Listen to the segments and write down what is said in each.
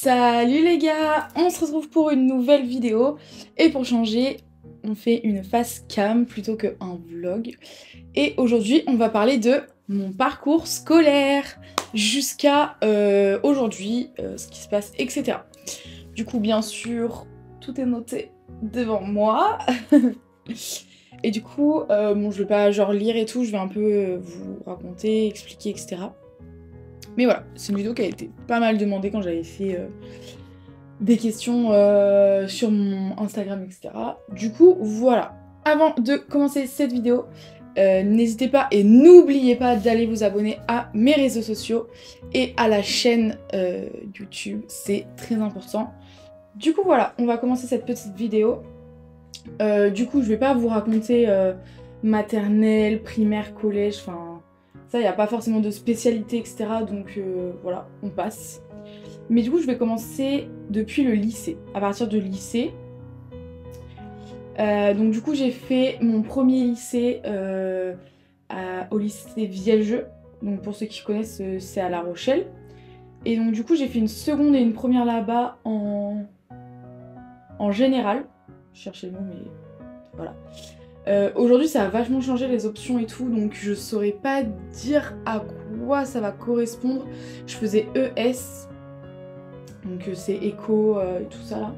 Salut les gars, on se retrouve pour une nouvelle vidéo et pour changer on fait une face cam plutôt qu'un vlog et aujourd'hui on va parler de mon parcours scolaire jusqu'à aujourd'hui, ce qui se passe, etc. Du coup bien sûr tout est noté devant moi et du coup bon, je vais pas genre lire et tout, je vais un peu vous raconter, expliquer, etc. Mais voilà, c'est une vidéo qui a été pas mal demandée quand j'avais fait des questions sur mon Instagram, etc. Du coup, voilà. Avant de commencer cette vidéo, n'hésitez pas et n'oubliez pas d'aller vous abonner à mes réseaux sociaux et à la chaîne YouTube, c'est très important. Du coup, voilà, on va commencer cette petite vidéo. Du coup, je vais pas vous raconter maternelle, primaire, collège, enfin... Ça, il n'y a pas forcément de spécialité, etc. Donc voilà, on passe. Mais du coup, je vais commencer depuis le lycée. À partir de lycée. Donc du coup, j'ai fait mon premier lycée au lycée Vielle-Jeu. Donc pour ceux qui connaissent, c'est à La Rochelle. Et donc du coup, j'ai fait une seconde et une première là-bas en général. Je cherchais le mot, mais voilà. Aujourd'hui ça a vachement changé les options et tout, donc je saurais pas dire à quoi ça va correspondre. Je faisais ES, donc c'est éco et tout ça là.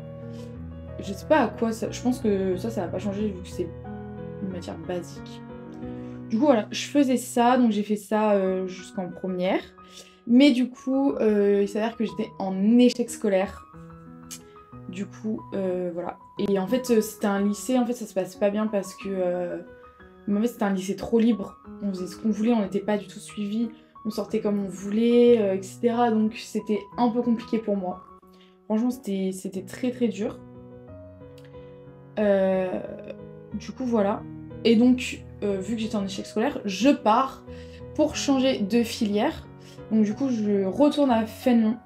Je sais pas à quoi ça... Je pense que ça va pas changer vu que c'est une matière basique. Du coup voilà, je faisais ça, donc j'ai fait ça jusqu'en première. Mais du coup, il s'avère que j'étais en échec scolaire. Du coup, voilà. Et en fait, c'était un lycée, en fait, ça se passe pas bien parce que... en fait, c'était un lycée trop libre. On faisait ce qu'on voulait, on n'était pas du tout suivis. On sortait comme on voulait, etc. Donc, c'était un peu compliqué pour moi. Franchement, c'était très très dur. Du coup, voilà. Et donc, vu que j'étais en échec scolaire, je pars pour changer de filière. Donc, du coup, je retourne à Fénelon.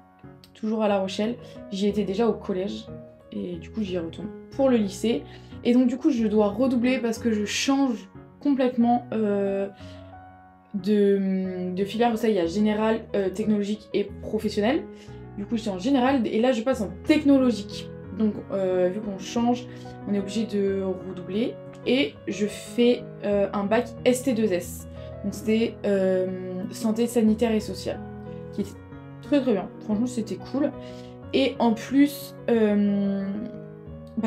Toujours à La Rochelle. J'y étais déjà au collège et du coup j'y retourne pour le lycée. Et donc du coup je dois redoubler parce que je change complètement de filière. Vous savez, il y a général, technologique et professionnel. Du coup j'étais en général et là je passe en technologique. Donc vu qu'on change, on est obligé de redoubler et je fais un bac ST2S. Donc c'était santé sanitaire et sociale, qui était très très bien, franchement c'était cool. Et en plus,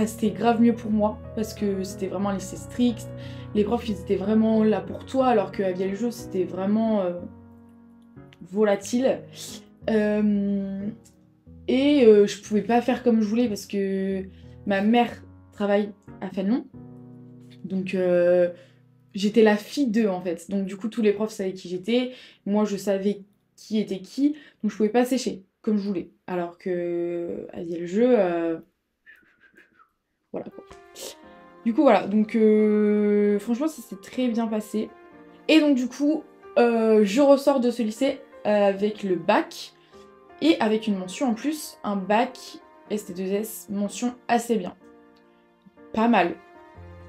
c'était grave mieux pour moi, parce que c'était vraiment un lycée strict, les profs ils étaient vraiment là pour toi, alors qu'à Vielle-Jeu c'était vraiment volatile. Je pouvais pas faire comme je voulais, parce que ma mère travaille à Fénelon, donc j'étais la fille d'eux en fait. Donc du coup tous les profs savaient qui j'étais, moi je savais qui était qui, donc je pouvais pas sécher comme je voulais. Alors que à Vielle-Jeu, voilà quoi. Du coup voilà, donc franchement ça s'est très bien passé. Et donc du coup je ressors de ce lycée avec le bac et avec une mention en plus, un bac ST2S, mention assez bien. Pas mal,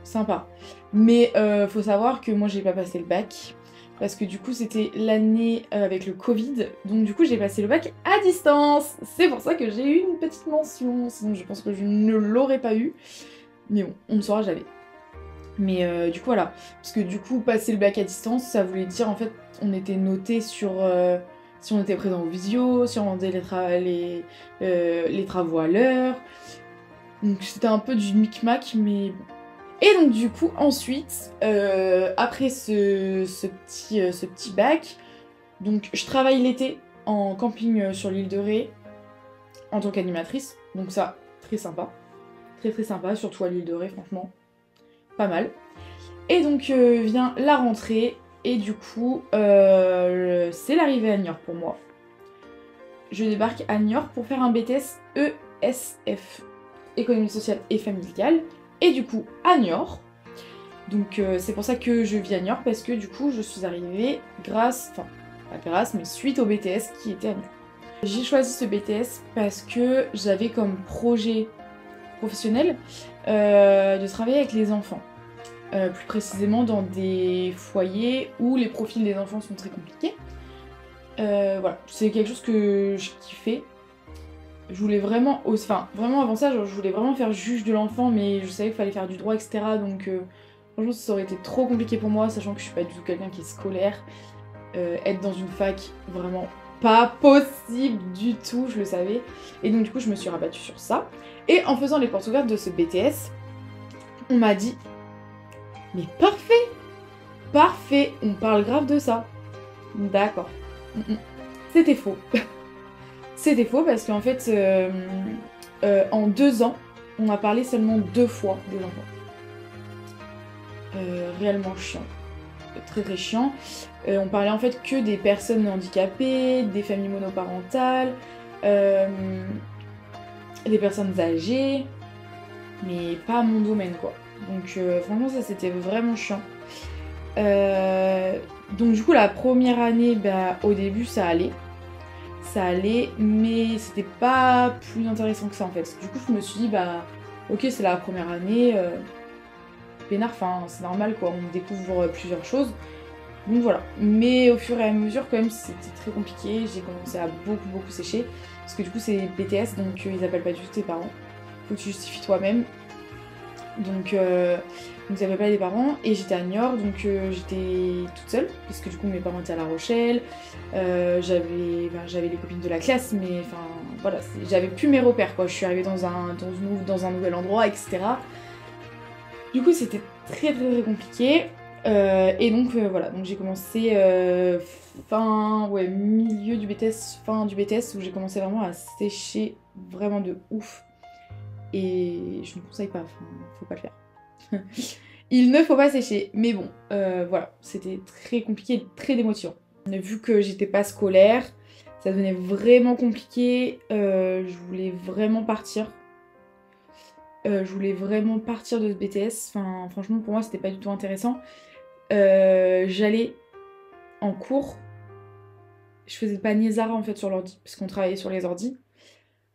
sympa. Mais faut savoir que moi j'ai pas passé le bac. Parce que du coup c'était l'année avec le Covid, donc du coup j'ai passé le bac à distance. C'est pour ça que j'ai eu une petite mention, sinon je pense que je ne l'aurais pas eu. Mais bon, on ne saura jamais. Mais du coup voilà, parce que du coup passer le bac à distance, ça voulait dire en fait on était noté sur si on était présent au visio, si on rendait les travaux à l'heure. Donc c'était un peu du micmac, mais bon. Et donc du coup ensuite, après ce petit bac, donc je travaille l'été en camping sur l'île de Ré en tant qu'animatrice, donc ça, très sympa. Très très sympa, surtout à l'île de Ré, franchement, pas mal. Et donc vient la rentrée, et du coup, c'est l'arrivée à Niort pour moi. Je débarque à Niort pour faire un BTS ESF, économie sociale et familiale. Et du coup, à Niort. Donc c'est pour ça que je vis à Niort, parce que du coup, je suis arrivée grâce, enfin, pas grâce, mais suite au BTS qui était à Niort. J'ai choisi ce BTS parce que j'avais comme projet professionnel de travailler avec les enfants. Plus précisément dans des foyers où les profils des enfants sont très compliqués. Voilà, c'est quelque chose que je kiffais. Je voulais vraiment, enfin vraiment avant ça, genre, je voulais vraiment faire juge de l'enfant, mais je savais qu'il fallait faire du droit, etc. Donc franchement ça aurait été trop compliqué pour moi, sachant que je suis pas du tout quelqu'un qui est scolaire. Être dans une fac, vraiment pas possible du tout, je le savais. Et donc du coup je me suis rabattue sur ça. Et en faisant les portes ouvertes de ce BTS, on m'a dit « Mais parfait! Parfait! On parle grave de ça. » D'accord. C'était faux. C'était faux parce qu'en fait, en 2 ans, on a parlé seulement 2 fois des enfants. Réellement chiant. Très très chiant. On parlait en fait que des personnes handicapées, des familles monoparentales, des personnes âgées, mais pas mon domaine quoi. Donc franchement ça c'était vraiment chiant. Donc du coup la première année, bah, au début ça allait, mais c'était pas plus intéressant que ça en fait. Du coup je me suis dit bah ok c'est la première année, peinard, enfin c'est normal quoi, on découvre plusieurs choses. Donc voilà, mais au fur et à mesure quand même c'était très compliqué, j'ai commencé à beaucoup sécher, parce que du coup c'est BTS donc ils appellent pas du tout tes parents, faut que tu justifies toi-même. Donc ils appellent pas les parents, et j'étais à Niort, donc j'étais toute seule, parce que du coup mes parents étaient à La Rochelle, j'avais les copines de la classe, mais enfin voilà, j'avais plus mes repères quoi, je suis arrivée dans un nouvel endroit, etc. Du coup c'était très compliqué. Et donc voilà, donc j'ai commencé milieu du BTS, fin du BTS, où j'ai commencé vraiment à sécher vraiment de ouf. Et je ne conseille pas, enfin, faut pas le faire. Il ne faut pas sécher, mais bon, voilà, c'était très compliqué et très démotivant. Vu que j'étais pas scolaire, ça devenait vraiment compliqué, je voulais vraiment partir. Je voulais vraiment partir de ce BTS, enfin franchement pour moi c'était pas du tout intéressant. J'allais en cours, je faisais pas Niezara en fait sur l'ordi, parce qu'on travaillait sur les ordis.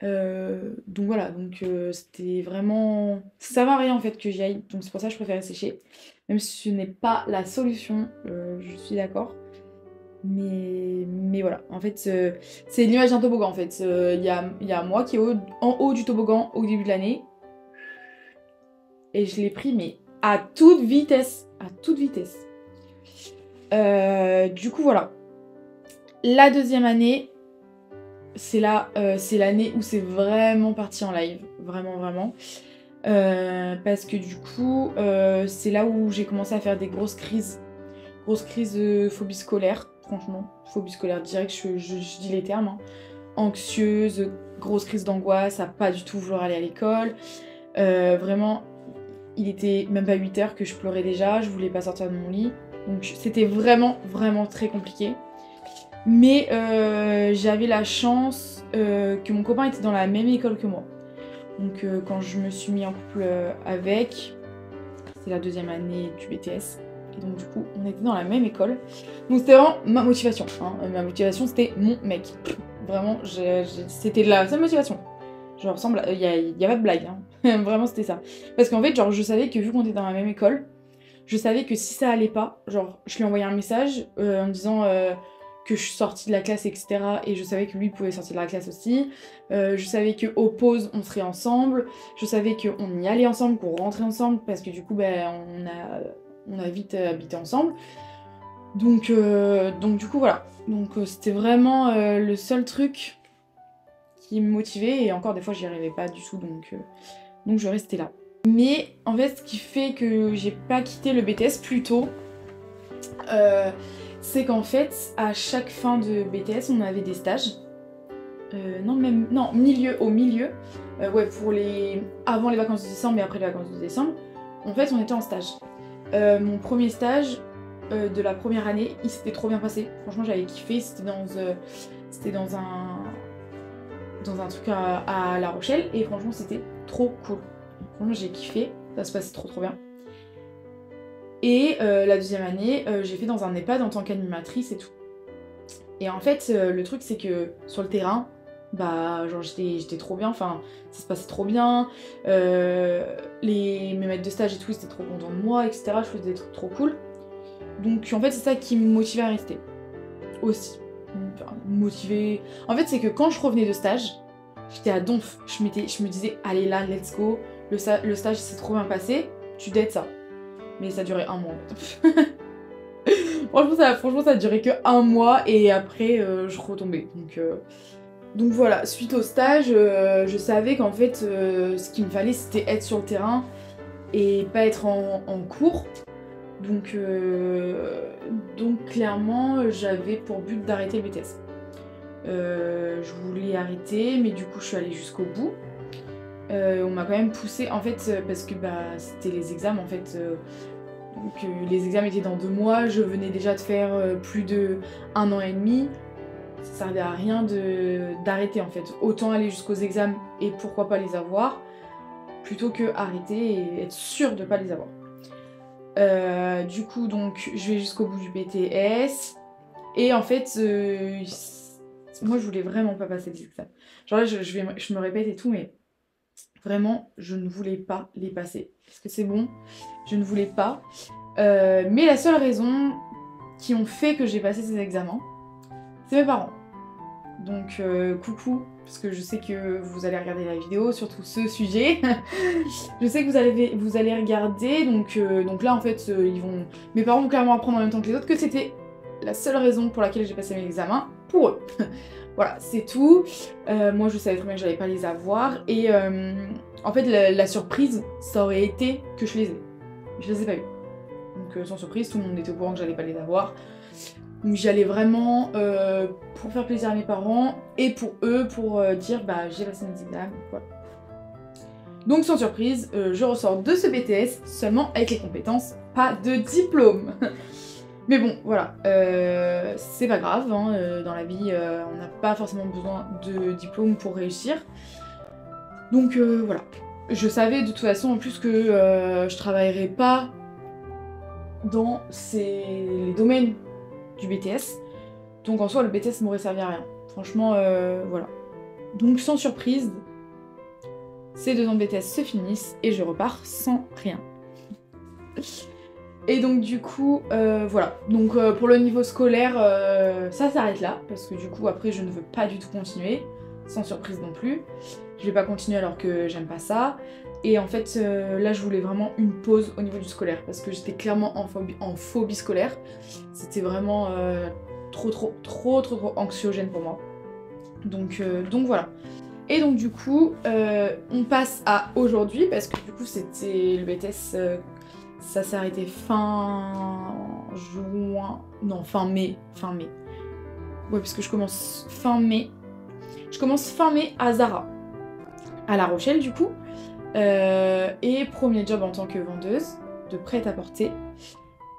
Donc voilà, donc c'était vraiment... Ça servait à rien en fait que j'y aille, donc c'est pour ça que je préférais sécher. Même si ce n'est pas la solution, je suis d'accord. Mais voilà, en fait c'est l'image d'un toboggan en fait. Il y a moi qui est en haut du toboggan au début de l'année. Et je l'ai pris mais à toute vitesse. À toute vitesse. Du coup voilà. La deuxième année, c'est l'année où c'est vraiment parti en live. Vraiment. Parce que du coup, c'est là où j'ai commencé à faire des grosses crises. Grosses crises de phobie scolaire, franchement. Phobie scolaire direct, je dis les termes. Hein. Anxieuse, grosse crise d'angoisse, à pas du tout vouloir aller à l'école. Vraiment, il était même pas 8h que je pleurais déjà, je voulais pas sortir de mon lit. Donc c'était vraiment très compliqué. Mais j'avais la chance que mon copain était dans la même école que moi. Donc quand je me suis mis en couple avec, c'est la deuxième année du BTS. Et donc du coup, on était dans la même école. Donc c'était vraiment ma motivation. Hein. Ma motivation, c'était mon mec. Vraiment, c'était de la seule motivation. Genre, il y a pas de blague. Hein. Vraiment, c'était ça. Parce qu'en fait, genre, je savais que vu qu'on était dans la même école, je savais que si ça allait pas, genre, je lui envoyais un message en me disant que je suis sortie de la classe, etc. Et je savais que lui pouvait sortir de la classe aussi. Je savais qu'aux pauses, on serait ensemble. Je savais qu'on y allait ensemble, qu'on rentrait ensemble, parce que du coup, ben, on a vite habité ensemble. Donc du coup, voilà. Donc c'était vraiment le seul truc qui me motivait. Et encore, des fois, j'y arrivais pas du tout, donc je restais là. Mais en fait, ce qui fait que j'ai pas quitté le BTS plus tôt, c'est qu'en fait, à chaque fin de BTS, on avait des stages. Au milieu. Avant les vacances de décembre et après les vacances de décembre. En fait, on était en stage. Mon premier stage de la première année, il s'était trop bien passé. Franchement, j'avais kiffé. C'était dans un truc à La Rochelle. Et franchement, c'était trop cool. Franchement, j'ai kiffé. Ça se passait trop bien. Et la deuxième année, j'ai fait dans un EHPAD en tant qu'animatrice et tout. Et en fait, le truc, c'est que sur le terrain, bah, genre, j'étais trop bien, enfin, ça se passait trop bien. Mes maîtres de stage et tout, ils étaient trop contents de moi, etc. Je faisais des trucs trop cool. Donc, en fait, c'est ça qui me motivait à rester. Aussi. Enfin, motivé. En fait, c'est que quand je revenais de stage, j'étais à donf. Je me disais, allez là, let's go. Le stage s'est trop bien passé, tu dates ça. Mais ça a duré 1 mois en fait. franchement, ça a duré que 1 mois et après je retombais. Donc voilà, suite au stage, je savais qu'en fait ce qu'il me fallait c'était être sur le terrain et pas être en cours. Donc clairement j'avais pour but d'arrêter le BTS. Je voulais arrêter mais du coup je suis allée jusqu'au bout. On m'a quand même poussé en fait parce que c'était les examens en fait. Les examens étaient dans 2 mois, je venais déjà de faire plus de 1 an et demi. Ça servait à rien d'arrêter en fait. Autant aller jusqu'aux examens et pourquoi pas les avoir, plutôt que arrêter et être sûr de pas les avoir. Du coup donc je vais jusqu'au bout du BTS et en fait moi je voulais vraiment pas passer les examens. Genre là je me répète et tout mais vraiment je ne voulais pas les passer. Parce que c'est bon, je ne voulais pas. Mais la seule raison qui ont fait que j'ai passé ces examens, c'est mes parents. Donc coucou, parce que je sais que vous allez regarder la vidéo, surtout ce sujet. Je sais que vous allez regarder, donc là en fait mes parents vont clairement apprendre en même temps que les autres que c'était la seule raison pour laquelle j'ai passé mes examens, pour eux. Voilà, c'est tout. Moi je savais très bien que j'allais pas les avoir et en fait la surprise ça aurait été que je les ai. Je les ai pas eu. Donc sans surprise, tout le monde était au courant que j'allais pas les avoir. Donc j'y allais vraiment pour faire plaisir à mes parents et pour eux, pour dire j'ai passé mes examens, voilà. Donc sans surprise, je ressors de ce BTS seulement avec les compétences, pas de diplôme. Mais bon, voilà, c'est pas grave, hein, dans la vie, on n'a pas forcément besoin de diplôme pour réussir. Donc voilà. Je savais de toute façon en plus que je travaillerais pas dans les domaines du BTS. Donc en soi, le BTS m'aurait servi à rien. Franchement, voilà. Donc sans surprise, ces 2 ans de BTS se finissent et je repars sans rien. Et donc du coup, voilà. Donc pour le niveau scolaire, ça s'arrête là. Parce que du coup, après, je ne veux pas du tout continuer. Sans surprise non plus. Je vais pas continuer alors que j'aime pas ça. Et en fait, là, je voulais vraiment une pause au niveau du scolaire. Parce que j'étais clairement en phobie scolaire. C'était vraiment trop anxiogène pour moi. Donc voilà. Et donc du coup, on passe à aujourd'hui. Parce que du coup, c'était le BTS... ça s'est arrêté fin juin, non fin mai. Ouais parce que je commence fin mai. Je commence fin mai à Zara, à La Rochelle du coup. Et premier job en tant que vendeuse de prêt-à-porter.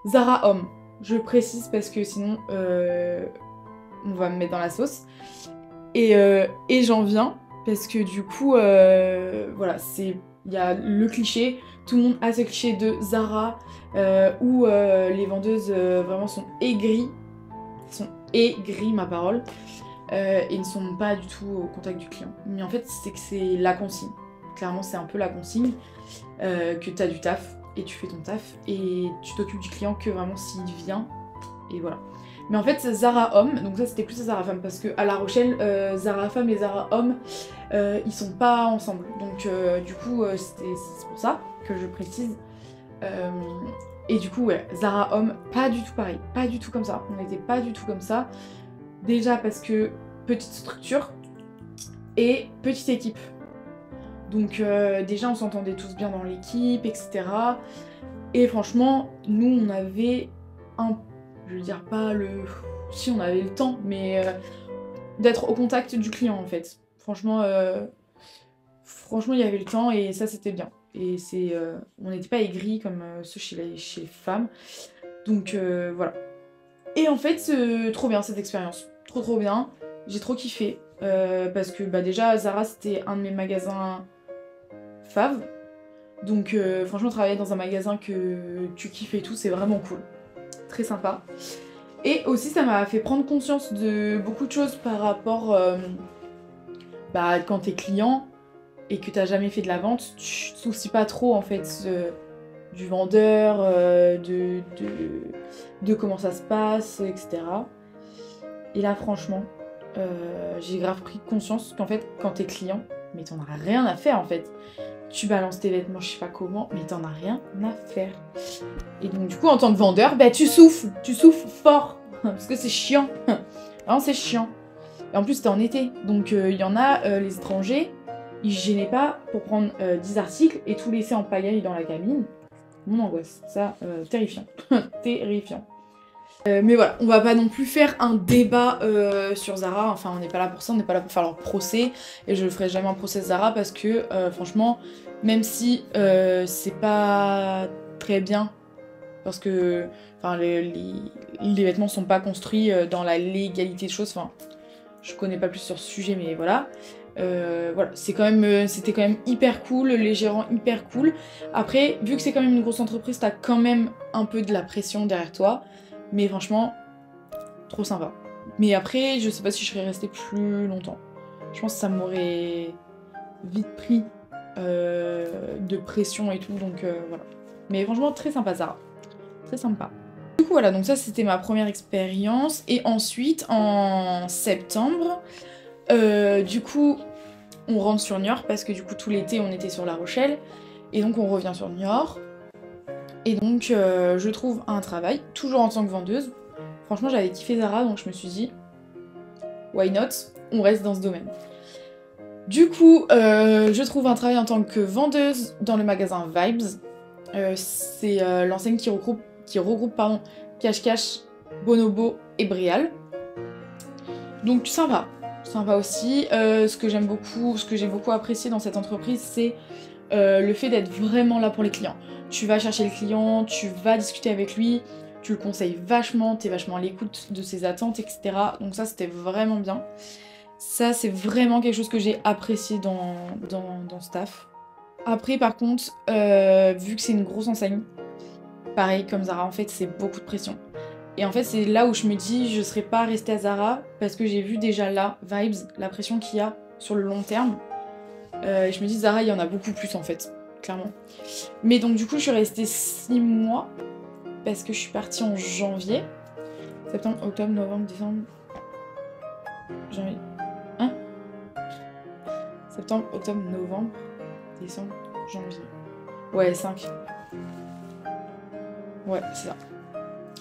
Zara Homme, je précise parce que sinon on va me mettre dans la sauce. Et j'en viens parce que du coup, voilà, il y a le cliché. Tout le monde a ce cliché de Zara où les vendeuses vraiment sont aigries. Sont aigries, ma parole. Et ne sont pas du tout au contact du client. Mais en fait, c'est que c'est la consigne. Clairement, c'est un peu la consigne que t'as du taf et tu fais ton taf et tu t'occupes du client que vraiment s'il vient. Et voilà. Mais en fait, Zara Homme, donc ça c'était plus Zara Femme parce que à La Rochelle, Zara Femme et Zara Homme, ils sont pas ensemble. Donc du coup, c'est pour ça que je précise. Et du coup, ouais, Zara Homme, pas du tout pareil, pas du tout comme ça. On n'était pas du tout comme ça. Déjà parce que petite structure et petite équipe. Donc déjà on s'entendait tous bien dans l'équipe, etc. Et franchement, nous on avait je veux dire pas le... Si on avait le temps, mais d'être au contact du client en fait. Franchement, il y avait le temps et ça c'était bien. Et on n'était pas aigris comme ceux chez les femmes. Donc voilà. Et en fait, trop bien cette expérience. Trop bien. J'ai trop kiffé. Parce que déjà, Zara c'était un de mes magasins faves. Donc franchement, travailler dans un magasin que tu kiffes et tout, c'est vraiment cool. Très sympa. Et aussi, ça m'a fait prendre conscience de beaucoup de choses par rapport... quand t'es client et que t'as jamais fait de la vente, tu te soucies pas trop en fait du vendeur, de comment ça se passe, etc. Et là franchement, j'ai grave pris conscience qu'en fait, quand t'es client, mais t'en as rien à faire en fait. Tu balances tes vêtements, je sais pas comment, mais t'en as rien à faire. Et donc du coup, en tant que vendeur, bah tu souffles fort, parce que c'est chiant. Vraiment, c'est chiant. Et en plus, c'était en été, donc il y en a, les étrangers, ils se gênaient pas pour prendre 10 articles et tout laisser en pagaille dans la cabine. Mon angoisse, ça, terrifiant. Terrifiant. Mais voilà, on va pas non plus faire un débat sur Zara, enfin on n'est pas là pour ça, on n'est pas là pour faire leur procès, et je ne ferai jamais un procès Zara parce que franchement, même si c'est pas très bien, parce que les vêtements sont pas construits dans la légalité de choses, enfin je connais pas plus sur ce sujet mais voilà. Voilà, c'était quand même hyper cool, les gérants hyper cool. Après, vu que c'est quand même une grosse entreprise, t'as quand même un peu de la pression derrière toi. Mais franchement, trop sympa. Mais après, je sais pas si je serais restée plus longtemps. Je pense que ça m'aurait vite pris de pression et tout, donc voilà. Mais franchement, très sympa Zara. Très sympa. Du coup, voilà, donc ça c'était ma première expérience. Et ensuite, en septembre, du coup, on rentre sur Niort parce que du coup, tout l'été, on était sur La Rochelle. Et donc, on revient sur Niort. Et donc, je trouve un travail, toujours en tant que vendeuse. Franchement, j'avais kiffé Zara, donc je me suis dit, why not, on reste dans ce domaine. Du coup, je trouve un travail en tant que vendeuse dans le magasin Vibes. C'est l'enseigne qui regroupe Cache-Cache, Bonobo et Brial. Donc sympa aussi. Ce que j'ai beaucoup apprécié dans cette entreprise, c'est le fait d'être vraiment là pour les clients. Tu vas chercher le client, tu vas discuter avec lui, tu le conseilles vachement, t'es vachement à l'écoute de ses attentes, etc. Donc ça, c'était vraiment bien. Ça, c'est vraiment quelque chose que j'ai apprécié dans ce taf. Après, par contre, vu que c'est une grosse enseigne, pareil comme Zara, en fait, c'est beaucoup de pression. Et en fait, c'est là où je me dis, je serais pas restée à Zara, parce que j'ai vu déjà là, Vibes, la pression qu'il y a sur le long terme. Je me dis, Zara, il y en a beaucoup plus en fait, clairement. Mais donc du coup, je suis restée 6 mois, parce que je suis partie en janvier. Septembre, octobre, novembre, décembre... Janvier... Hein? Septembre, octobre, novembre, décembre, janvier... Ouais, 5. Ouais, c'est ça.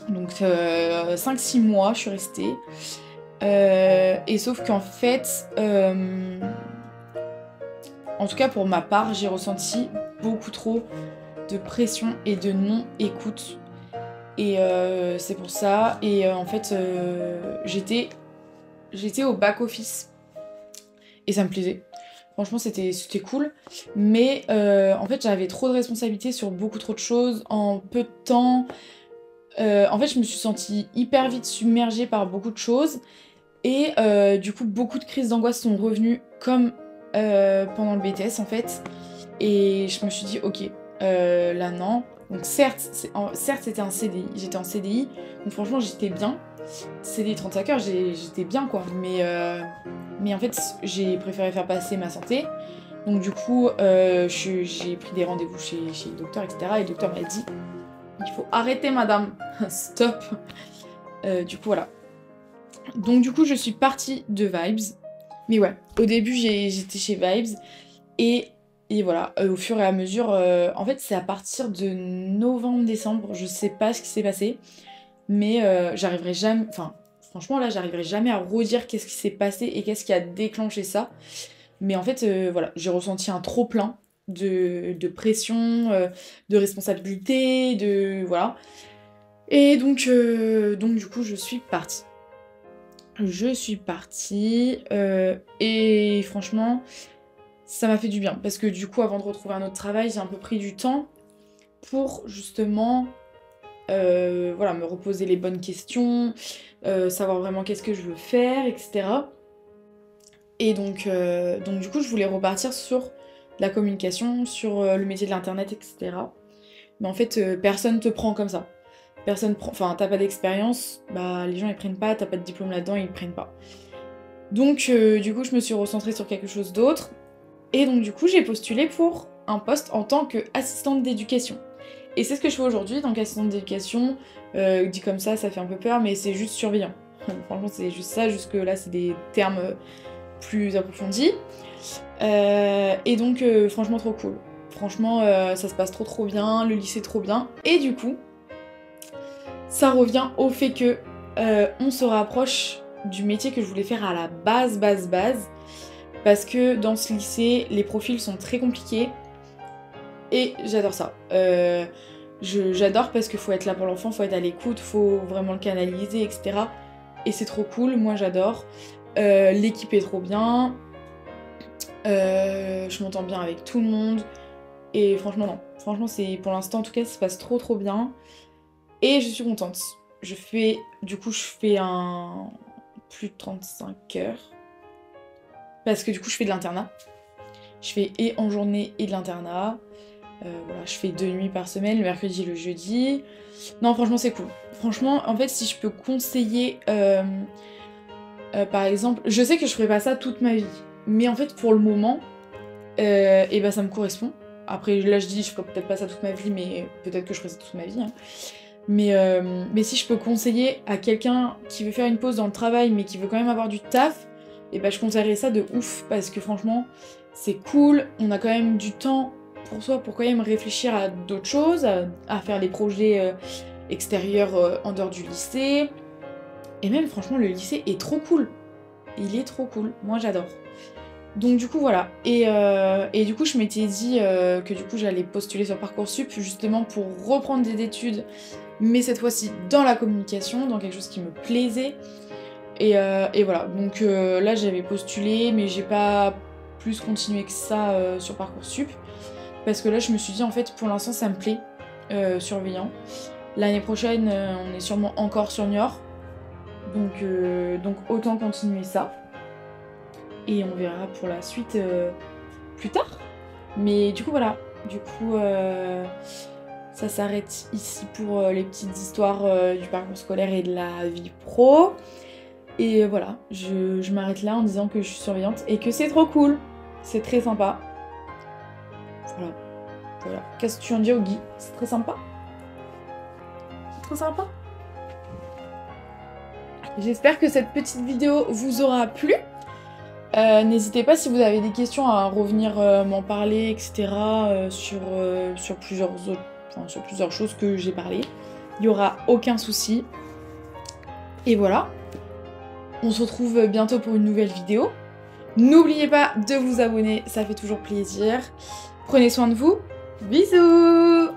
Donc 5-6 mois, je suis restée. Et sauf qu'en fait... En tout cas, pour ma part, j'ai ressenti beaucoup trop de pression et de non-écoute. Et c'est pour ça. Et en fait, j'étais au back-office. Et ça me plaisait. Franchement, c'était cool. Mais en fait, j'avais trop de responsabilités sur beaucoup trop de choses en peu de temps. En fait, je me suis sentie hyper vite submergée par beaucoup de choses. Et du coup, beaucoup de crises d'angoisse sont revenues comme... pendant le BTS en fait, et je me suis dit ok, là non. Donc certes c'était un CDI, j'étais en CDI, donc franchement j'étais bien. CDI 35 heures, j'étais bien quoi, mais en fait j'ai préféré faire passer ma santé. Donc du coup j'ai pris des rendez-vous chez le docteur, etc. Et le docteur m'a dit il faut arrêter madame, stop. Du coup voilà. Donc du coup je suis partie de Vibes. Mais ouais, au début j'étais chez Vibes et voilà, au fur et à mesure, en fait c'est à partir de novembre-décembre, je sais pas ce qui s'est passé, mais j'arriverai jamais, enfin franchement là j'arriverai jamais à redire qu'est-ce qui s'est passé et qu'est-ce qui a déclenché ça. Mais en fait voilà, j'ai ressenti un trop plein de pression, de responsabilité, voilà. Et donc du coup je suis partie. Et franchement, ça m'a fait du bien. Parce que du coup, avant de retrouver un autre travail, j'ai un peu pris du temps pour justement voilà, me reposer les bonnes questions, savoir vraiment qu'est-ce que je veux faire, etc. Et donc du coup, je voulais repartir sur la communication, sur le métier de l'internet, etc. Mais en fait, personne te prend comme ça. Enfin, t'as pas d'expérience, bah les gens ils prennent pas, t'as pas de diplôme là-dedans, ils prennent pas. Donc du coup je me suis recentrée sur quelque chose d'autre. Et donc du coup j'ai postulé pour un poste en tant qu'assistante d'éducation. Et c'est ce que je fais aujourd'hui, donc assistante d'éducation, dit comme ça fait un peu peur, mais c'est juste surveillant. Franchement, c'est juste ça, jusque là, c'est des termes plus approfondis. Et donc, franchement, trop cool. Franchement, ça se passe trop bien, le lycée trop bien. Et du coup, ça revient au fait que on se rapproche du métier que je voulais faire à la base. Parce que dans ce lycée, les profils sont très compliqués. Et j'adore ça. J'adore parce qu'il faut être là pour l'enfant, faut être à l'écoute, faut vraiment le canaliser, etc. Et c'est trop cool, moi j'adore. L'équipe est trop bien. Je m'entends bien avec tout le monde. Et franchement, non. Franchement, c'est pour l'instant, en tout cas, ça se passe trop bien. Et je suis contente. Je fais un plus de 35 heures. Parce que du coup, je fais de l'internat. Je fais et en journée et de l'internat. Voilà, je fais 2 nuits par semaine, le mercredi et le jeudi. Non, franchement, c'est cool. Franchement, en fait, si je peux conseiller, par exemple, je sais que je ferai pas ça toute ma vie. Mais en fait, pour le moment, et ben ça me correspond. Après, là, je dis, je ferai peut-être pas ça toute ma vie, mais peut-être que je ferai ça toute ma vie. Hein. Mais si je peux conseiller à quelqu'un qui veut faire une pause dans le travail, mais qui veut quand même avoir du taf, et ben je conseillerais ça de ouf, parce que franchement, c'est cool. On a quand même du temps pour soi, pour quand même réfléchir à d'autres choses, à faire des projets extérieurs en dehors du lycée. Et même, franchement, le lycée est trop cool. Il est trop cool. Moi, j'adore. Donc du coup voilà, et du coup je m'étais dit que du coup j'allais postuler sur Parcoursup justement pour reprendre des études, mais cette fois-ci dans la communication, dans quelque chose qui me plaisait, et voilà, donc là j'avais postulé, mais j'ai pas plus continué que ça sur Parcoursup, parce que là je me suis dit en fait pour l'instant ça me plaît, surveillant. L'année prochaine on est sûrement encore sur Niort, donc autant continuer ça. Et on verra pour la suite plus tard. Mais du coup voilà, du coup ça s'arrête ici pour les petites histoires du parcours scolaire et de la vie pro. Et voilà, je m'arrête là en disant que je suis surveillante et que c'est trop cool. C'est très sympa. Voilà. Qu'est-ce que tu en dis, Guy? C'est très sympa. C'est très sympa. J'espère que cette petite vidéo vous aura plu. N'hésitez pas si vous avez des questions à revenir m'en parler, etc. Sur plusieurs choses que j'ai parlé. Il n'y aura aucun souci. Et voilà. On se retrouve bientôt pour une nouvelle vidéo. N'oubliez pas de vous abonner, ça fait toujours plaisir. Prenez soin de vous. Bisous!